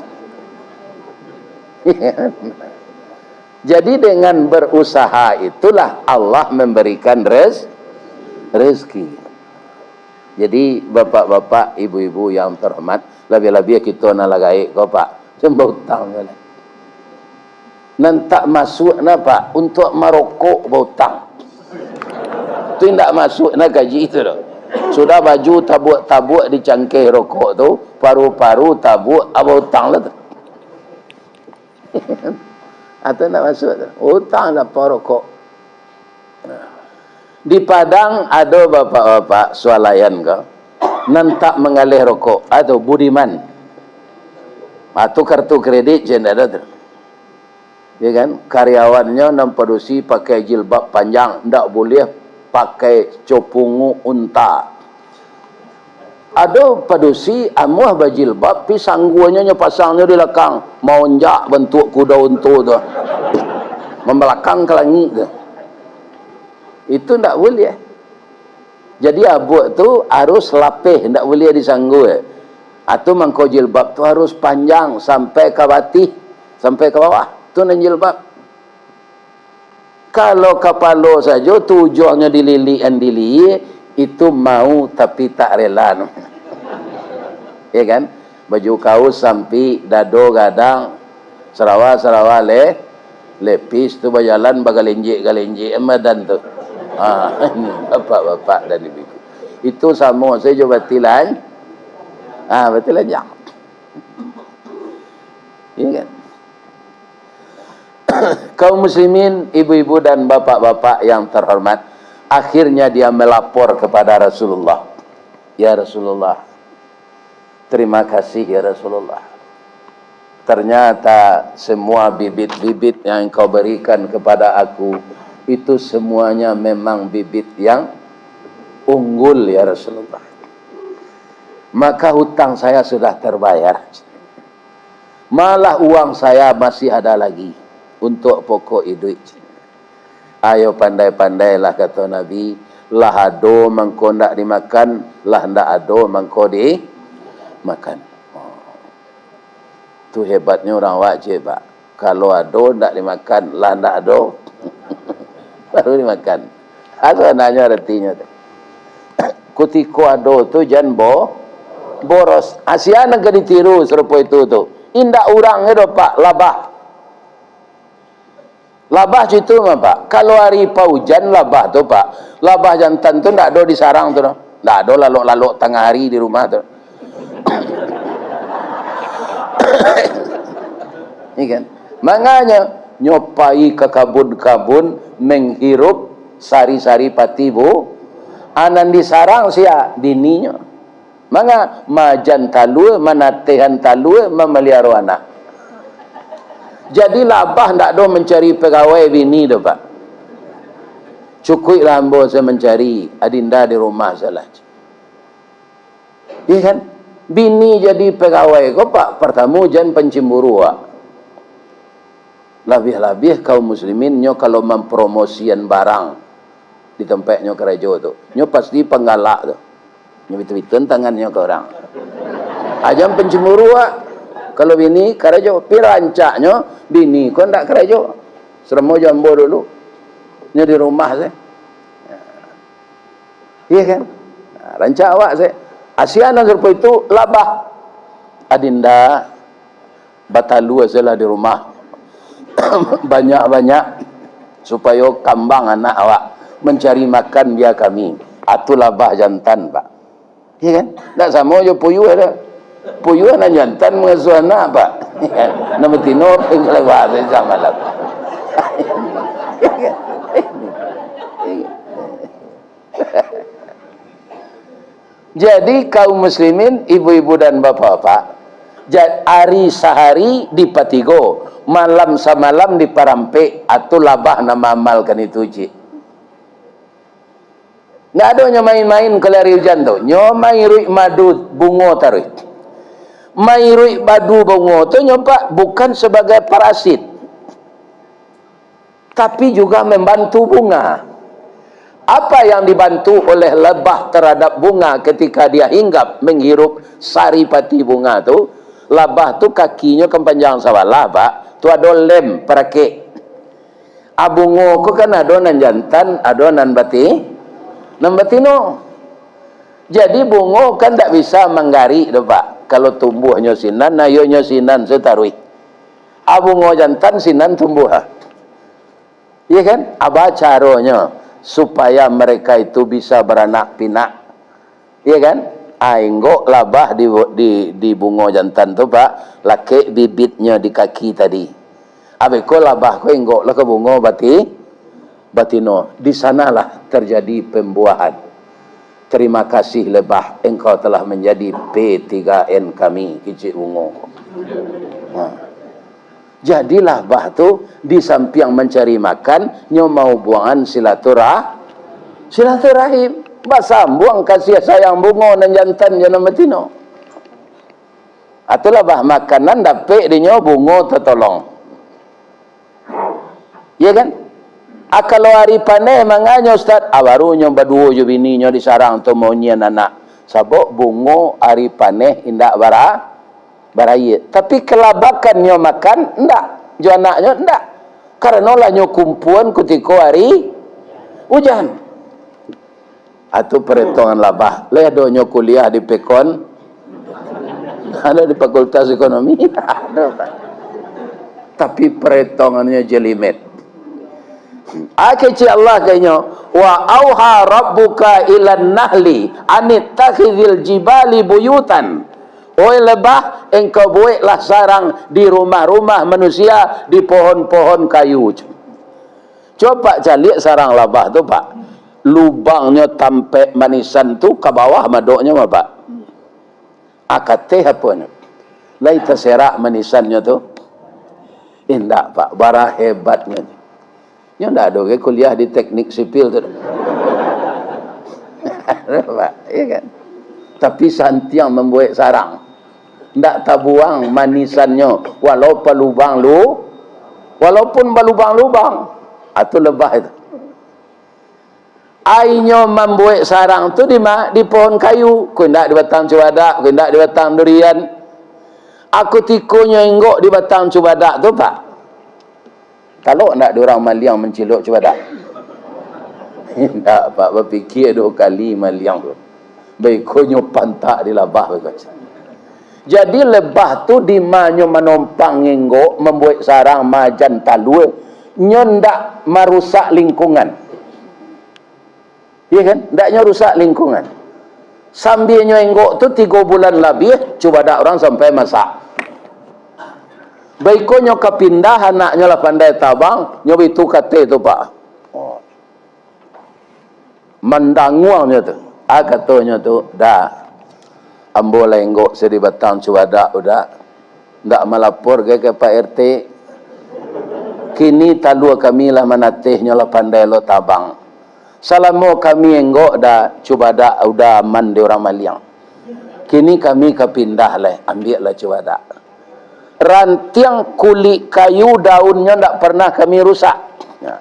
Jadi dengan berusaha itulah Allah memberikan rezeki. Jadi bapak-bapak, ibu-ibu yang terhormat, lebih-lebih kita nalagai kau Pak, sembah utang lah. Nantak masuk na Pak untuk merokok bautang. Itu tidak masuk nak gaji itu dah. Sudah baju tabuk-tabuk di cangkir rokok tu, paru-paru tabuk abang hutang lah tu. Atau nak masuk tu, hutang lah rokok. Di Padang ada bapak-bapak swalayan kau, nantak mengalih rokok atau budiman. Atau kartu kredit je ada tu. Ya kan, karyawannya nampadusi pakai jilbab panjang, tak boleh pakai copungu unta. Ada padusi amuah bajilbab pi sangguanya pasangnya di belakang mau onjak bentuk kuda untu tu membelakang ke langit tu. Itu tak boleh. Jadi abuk tu harus lapih, tak boleh disanggu. Atau mangko jilbab tu harus panjang sampai ke batih, sampai ke bawah. Tu nan jilbab. Kalau kapalo saja tujuannya dili, itu mau tapi tak rela. Ya kan? Baju kaus sampai dado gadang, serawa lepis tu berjalan bagalenjik emadan tu. Ini bapak-bapak dan ibu-ibu. Itu sama saya coba batilan. Batilan ya. Ini kan. Kaum muslimin, ibu-ibu dan bapak-bapak yang terhormat, akhirnya dia melapor kepada Rasulullah. Ya Rasulullah, terima kasih ya Rasulullah. Ternyata semua bibit-bibit yang engkau berikan kepada aku, itu semuanya memang bibit yang unggul ya Rasulullah. Maka hutang saya sudah terbayar. Malah uang saya masih ada lagi untuk pokok hidup. Ayo pandai-pandailah kata Nabi, lah ado mangko ndak dimakan, lah ndak ado mangko dimakan. Itu hebatnya orang wajib, Pak. Kalau ado ndak dimakan, lah ndak ado baru dimakan. Apa nanya artinya tu? Kutiko ado tu jan boros. Asian nak ditiru serupa itu tu. Indak orang itu Pak, labah. Labah itu mah Pak. Kalau hari paujan labah tu Pak. Labah jantan tu ndak ada di sarang tu. Ndak ada lalu-lalu tengah hari di rumah tu. Ini kan. Makanya nyopai ke kabun-kabun menghirup sari-sari pati bu. Anan di sarang sia dininya. Manga majan talue manatehan talue memelihara anak. Jadi labah ndak do mencari pegawai bini do Pak. Cukup lambo saya mencari adinda di rumah salah. Iya kan? Bini jadi pegawai kok Pak, pertama jan pencemburu Pak. Lebih-lebih kaum muslimin nyo kalau mempromosian barang di tempat nyo kerja tu. Nyo pasti penggalak tu. Nyo betul-betul tangannya ke orang. Ajam pencemburu Pak. Kalau bini kerja pirancaknya bini kok ndak kerja. Seremo jambo dulu. Nyo di rumah saya. Iya kan? Rancak awak saya. Asiana serupa itu labah. Adinda batalu sajalah di rumah. Banyak-banyak supaya kambang anak awak mencari makan biar kami. Atu labah jantan Pak. Iya kan? Tak sama je puyuh ada. Puyuh anak jantan mengasuh anak Pak. Nama tino pengelak bahasa sama lah. Jadi kaum muslimin, ibu-ibu dan bapak-bapak, hari sehari di patigo, malam semalam di parampe, atau labah nama amalkan itu cik. Nggak ada nyo main-main ke lari hujan tu. Nyo mairui madu bungo taruh. Mairui madu bungo tu nyo Pak bukan sebagai parasit, tapi juga membantu bunga. Apa yang dibantu oleh lebah terhadap bunga ketika dia hinggap menghirup sari pati bunga tu, lebah tu kakinya kepanjang sawalah Pak, tu ada lem perake. Abungo ko kan ada nan jantan, ada nan batino. Jadi bungo kan tak bisa menggari tu Pak. Kalau tumbuhnya sinan, nayonya sinan setarui. Abungo jantan sinan tumbuh. Iya kan? Apa caranya supaya mereka itu bisa beranak pinak? Iya kan? Enggo labah di bungo jantan tu Pak, laki bibitnya di kaki tadi. Abeko labah ko enggo lah ke bungo batino. Di sanalah terjadi pembuahan. Terima kasih lebah, engkau telah menjadi P3N kami kicik bungo. Jadilah bah tu di samping mencari makan, nyo mau buangan silaturahim. Bah sambung kasih sayang bungo dan jantan jana matino. Atulah bah makanan dapat di nyo bungo tertolong. Ya kan? Kalau hari panai manganya Ustaz, baru nyo baduo jo bini nyo di sarang tu mau nyian anak. Sabok bungo hari panai indak baraya. Tapi kelabakan nyo makan ndak, jo anaknya ndak. Karena lah nyo kumpuan ketika hari hujan. Atau perhitungan labah. Leh do nyo kuliah di Pekon. Ada di Fakultas Ekonomi. Ada. Tapi perhitungannya jelimet. Akeci Allah kayaknya wa auha rabbuka ilan nahli anittakhidhil jibali buyutan. Oi lebah, engkau buatlah sarang di rumah-rumah manusia, di pohon-pohon kayu. Coba calik sarang lebah tu pak, lubangnya tampe manisan tu ke bawah madoknya mah pak. Akate apanya? Lai terserak manisannya tu. Indah pak, bara hebatnya. Ya ndak ada kuliah di teknik sipil tu. Pak, ya kan? Tapi santiang membuat sarang. Ndak tabuang manisannya walaupun berlubang-lubang. Atau lebah itu. Airnya membuat sarang tu di pohon kayu. Ku ndak di batang cubadak, ku ndak di batang durian. Aku tikonya enggok di batang cubadak tu pak. Kalau nak ada orang maliang menciluk cuba tak? Tak pak, berfikir 2 kali maliang tu. Baiknya pantak di lebah. Jadi lebah tu di mana menompang enggok, membuat sarang majan talue, ndak merusak lingkungan. Ya kan? Ndaknya rusak lingkungan. Sambilnya enggok tu 3 bulan lebih, cuba dak orang sampai masak. Baiknya kepindah anaknya lah pandai tabang, nyobi tu kata tu pak. Oh. Mendanguangnya tu. Katanya tu, dah. Ambo lenggok sedi batang cubadak udah. Ndak melapor ke Pak RT. Kini talua kami lah manatihnya lah pandai lo tabang. Selama kami enggok dah cubadak udah aman di orang maliang. Kini kami kepindah lah, ambil lah cubadak. Rantiang kulit kayu daunnya tidak pernah kami rusak. Ya.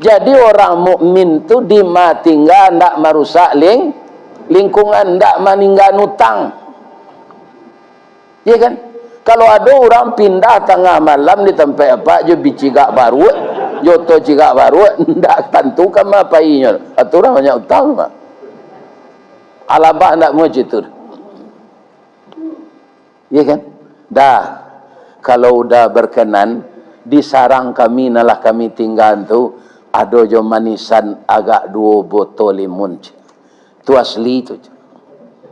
Jadi orang mukmin tu di tinggal tidak merusak lingkungan, tidak meninggal utang. Ya kan? Kalau ada orang pindah tengah malam di tempat apa, jo bicigak baru, joto cigak baru, tidak tentu kan apa inya. Atau orang banyak utang mah. Alabah tidak mau citur. Ya kan? Dah. Kalau udah berkenan di sarang kami nalah kami tinggal tu ada jo manisan agak 2 botol limun tu asli tu,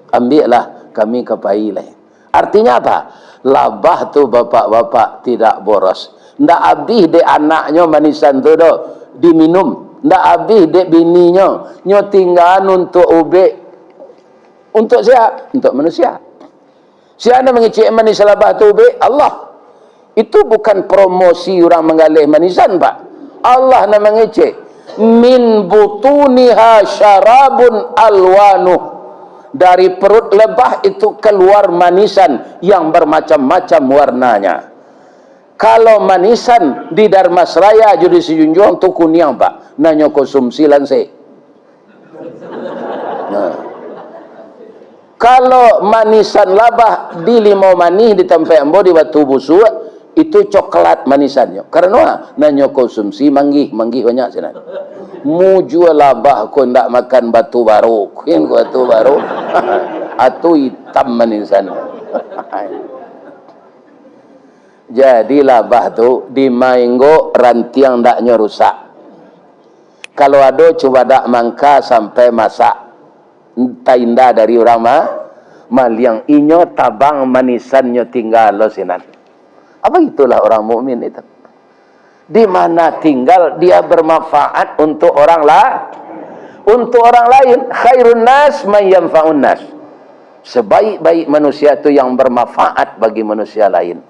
ambillah kami kepai lah. Artinya apa? Labah tu bapak-bapak tidak boros, ndak habis de anaknya manisan tu do diminum, ndak habis de bininya nyo tinggal untuk ubek, untuk siapa? Untuk manusia. Siapa mengicik manis labah tu ubek? Allah. Itu bukan promosi orang menggalih manisan pak. Allah nak mengecek. Min butuniha syarabun alwanuh. Dari perut lebah itu keluar manisan yang bermacam-macam warnanya. Kalau manisan di Darmasraya jadi sejunjung tu kuning pak. Nanya konsumsi lansik. Nah. Kalau manisan labah di Limau Manis di tempat ambo di Batu Busuk, itu coklat manisannya. Karena nanya konsumsi manggih banyak sini. Mu jual labah ko ndak makan batu baru. Kuin batu baru. Atau hitam manisannya. Jadi labah tu di mainggo rantiang ndaknya rusak. Kalau ada coba dak mangka sampai masak. Tainda dari orang maliang inyo tabang manisannya tinggal lo sinan. Apa itulah orang mukmin itu. Di mana tinggal dia bermanfaat untuk orang lain. Khairun nas may yanfa'un nas. Sebaik-baik manusia itu yang bermanfaat bagi manusia lain.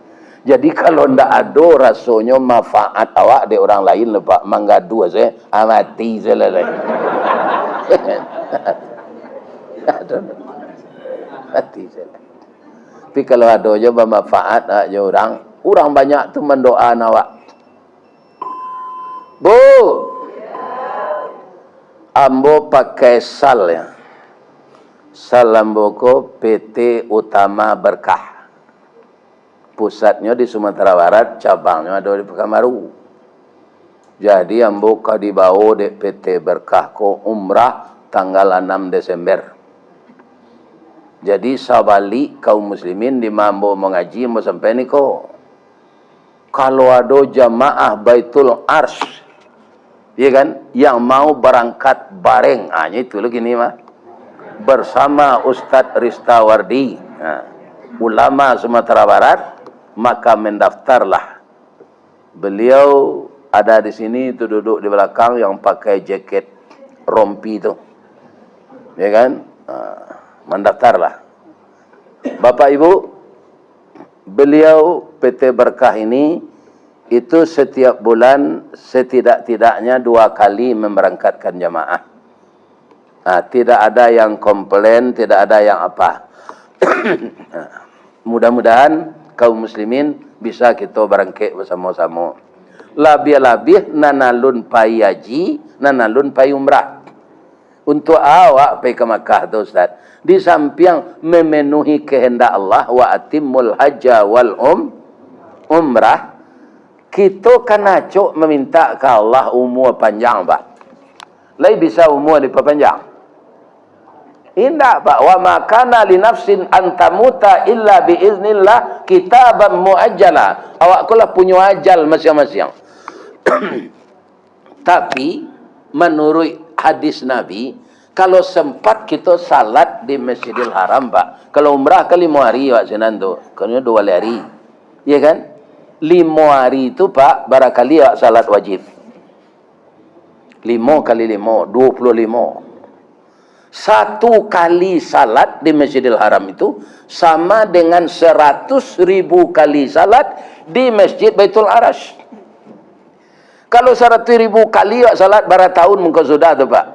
Jadi kalau ndak ada rasanya manfaat awak di orang lain lepas manggadu saya mati selesai. Mati selesai. Tapi kalau ada je bermanfaat aja orang banyak tu mendoa awak. Bu, ambo pakai sal ya. Sal ambo ko PT Utama Berkah. Pusatnya di Sumatera Barat, cabangnya ada di Pekanbaru. Jadi ambo ka dibawa di PT Berkah ko umrah tanggal 6 Desember. Jadi sabali kaum muslimin di mambo mengaji mau sampai ni ko. Kalau ada jamaah Baitul Arsh Iya kan? Yang mau berangkat bareng. Itu lagi nih mah. Bersama Ustadz Ristawardi, ulama Sumatera Barat, maka mendaftarlah. Beliau ada di sini, itu duduk di belakang yang pakai jaket rompi itu. Ya kan? Mendaftarlah. Bapak Ibu, beliau PT Berkah ini itu setiap bulan setidak-tidaknya 2 kali memberangkatkan jamaah. Tidak ada yang komplain, tidak ada yang apa. Mudah-mudahan kaum muslimin bisa kita berangkat bersama-sama. Labih-labih nanalun pai haji, nanalun pai umrah. Untuk awak pergi ke Makkah tu Ustaz, di samping memenuhi kehendak Allah, wa atimul hajja wal umrah, kita kan acuk meminta ke Allah umur panjang, Pak. Lai bisa umur diperpanjang. Indah, Pak. Wa ma kana li nafsin an tamuta illa bi iznillah kitaban muajjala. Awak kulah punya ajal masing-masing. Tapi menurut hadis Nabi, kalau sempat kita salat di Masjidil Haram, Pak. Kalau umrah ke 5 hari, Pak Senando. Kalau 2 hari. Ya kan? 5 hari itu, Pak, barangkali Pak salat wajib. 5 kali 5, 25. 1 kali salat di Masjidil Haram itu sama dengan 100.000 kali salat di Masjid Baitul Arash. Kalau 100.000 kali salat bara tahun mungkin sudah tu, Pak.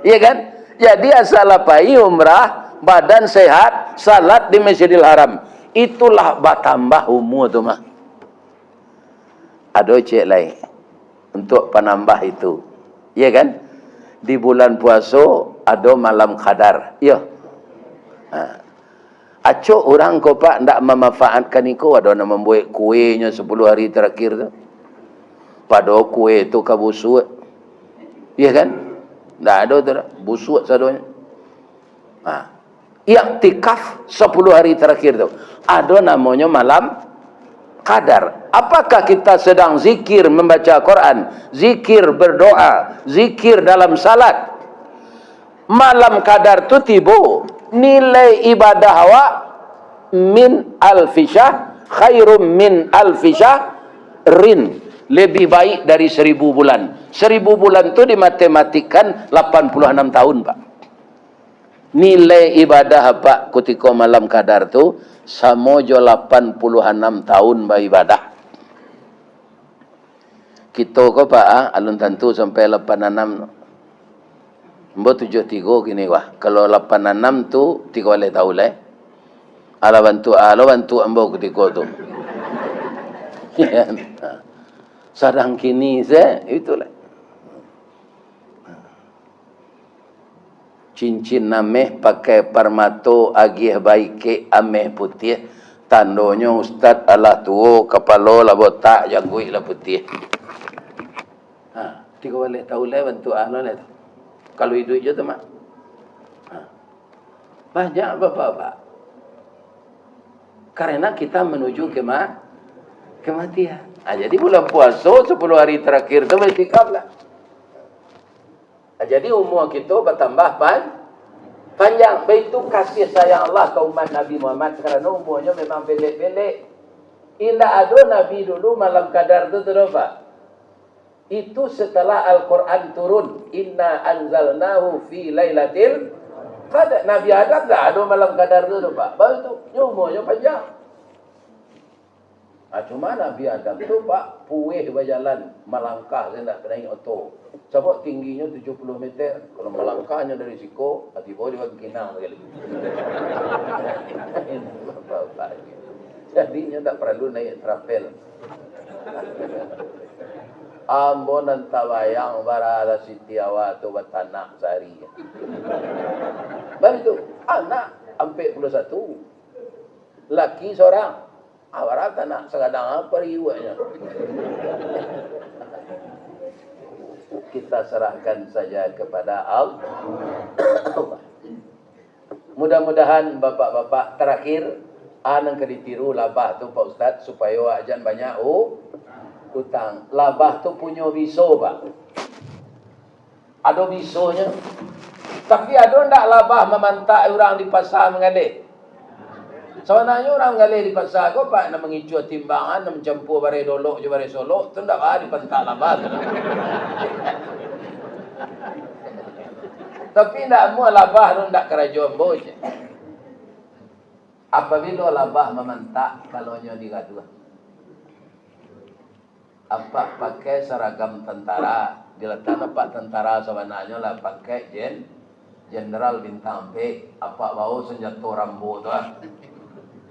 Iya kan? Jadi asal lapai umrah, badan sehat, salat di Masjidil Haram. Itulah bertambah umur tu mah. Ada cek lain untuk penambah itu. Iya kan? Di bulan puasa ada malam qadar. Ya. Acuk orang ko Pak ndak memanfaatkan itu, ada nak membuat kuenya 10 hari terakhir tu. Pada kue tu kabusuk. Ya kan? Ndak ada tu dah. Busuk sadonya. Iktikaf 10 hari terakhir tu. Ada namanya malam qadar. Apakah kita sedang zikir membaca Quran, zikir berdoa, zikir dalam salat? Malam qadar tu tiba, nilai ibadah awak min alfisyah khairum min alfisyah rin, lebih baik dari 1000 bulan. 1000 bulan tu dimatematikan 86 tahun, Pak. Nilai ibadah Pak ketika malam qadar tu sama jo 86 tahun beribadah. Kita ko Pak, alun tentu sampai 86. Mbak 73 kini wah. Kalau 86 tu 3 tahun lah. Ala bantu ambo ketika tu. Sedang kini saya itulah. Cincin nameh pakai permato agih baik ameh putih. Tandanya Ustaz Allah tua kepala lah botak jangguik lah putih. 3 tahun lah bantu Allah lah. Kalau hidup je tu mak. Banyak bapak-bapak. Karena kita menuju kematian. Jadi bulan puasa 10 hari terakhir tu bersikap lah. Jadi umur kita bertambah panjang. Itu kasih sayang Allah ke umat Nabi Muhammad. Kerana umurnya memang pendek-pendek. Indah ada Nabi dulu malam qadar tu Pak. Itu setelah Al-Quran turun. Inna anzalnahu fi laylatil qadar. Nabi Adam tak ada malam qadar tu Pak. Baru tu umurnya panjang. Cuma Nabi Adam tu Pak puih berjalan melangkah, saya nak naik auto. Sebab tingginya 70 meter. Kalau melangkahnya dari siku, tiba dia berkinang sekali. Jadinya tak perlu naik trapel. Ambon dan tabayang barala Siti Awak tu bertanak sehari. Baru tu anak sampai 41. Laki seorang. Awak tak nak sekadang apa riwayatnya. Kita serahkan saja kepada Allah. Mudah-mudahan bapak-bapak terakhir anang ke ditiru labah tu Pak Ustaz supaya wak jan banyak Utang. Labah tu punya biso, Pak. Ada bisonya. Tapi ada ndak labah memantak orang di pasar mengalih? Sebenarnya orang mengalih di pasar kau Pak nak mengicu timbangan, nak mencampur bare dolok je bare solok, tu ndak di pantak labah tu. Tapi ndak mau labah tu ndak kerajaan boje. Apabila labah memantak kalau nyo digaduh. Apa pakai seragam tentara, diletakkan pak tentara sebenarnya lah pakai jenderal bintang B, apa bawa senjata rambo tu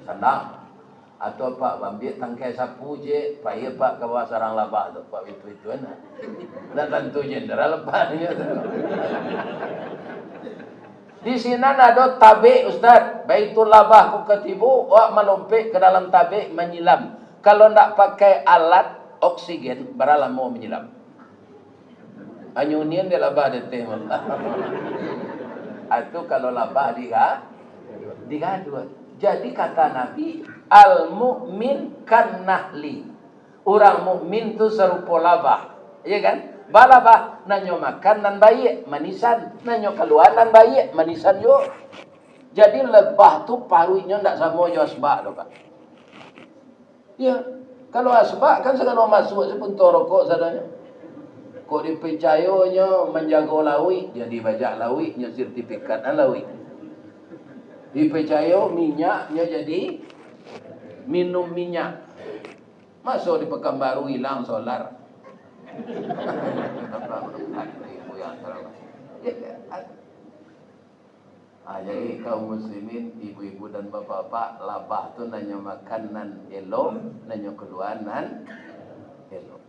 senang, atau pak bambil tangkai sapu je, payah pak ke bawah sarang labah tu, pak itu nah, nak tentu jenderal apa ni tu. Di sini ada tabik Ustaz, baitul labah ku ketibu, wak melompek ke dalam tabik menyilam. Kalau nak pakai alat oksigen, baralah mau menyelam. Anyunian dia labah deteh malah. Itu kalau labah digaduh. Jadi kata Nabi, al-mu'min kan nahli. Orang mukmin tu serupa labah. Ya kan? Balabah nanyo makan nan baik, manisan. Nanyo keluar nan baik, manisan yo. Jadi lebah tu paruinya ndak sama yo asbak tu, Pak. Ya. Kalau asbak kan segala masuk sepuntor rokok sadanya. Kok dipercayanya menjaga lawi, jadi bajak lawi, nya sertifikat lawi. Dipercaya minyaknya jadi minum minyak. Masuk di Pekanbaru hilang solar. Jadi kaum muslimin, ibu-ibu dan bapak-bapak, labah tu nanya makanan elok, nanya keluaran elok.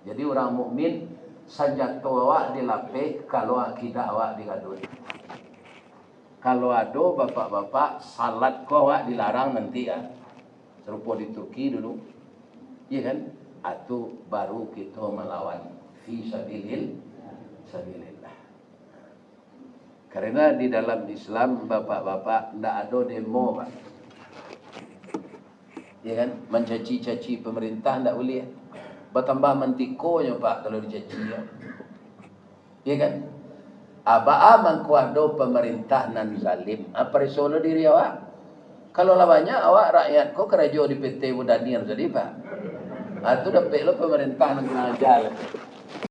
Jadi orang mukmin senjata awak dilapik kalau akidah awak digaduh. Kalau ada bapak-bapak salat kau awak dilarang nanti ya. Serupa di Turki dulu. Iya kan? Itu baru kita melawan fi sabilillah. Karena di dalam Islam bapak-bapak tidak ada demo, Pak. Ya kan? Mencaci-caci pemerintah tidak boleh. Bertambah mentikonya, Pak, kalau dicaci. Ya kan? Abaa mangkuado pemerintah nan zalim. Apa risono diri awak? Kalau lawannya awak rakyat kau kerja di PT Budanir jadi, Pak. Itu dapat lo pemerintah nan ngajar.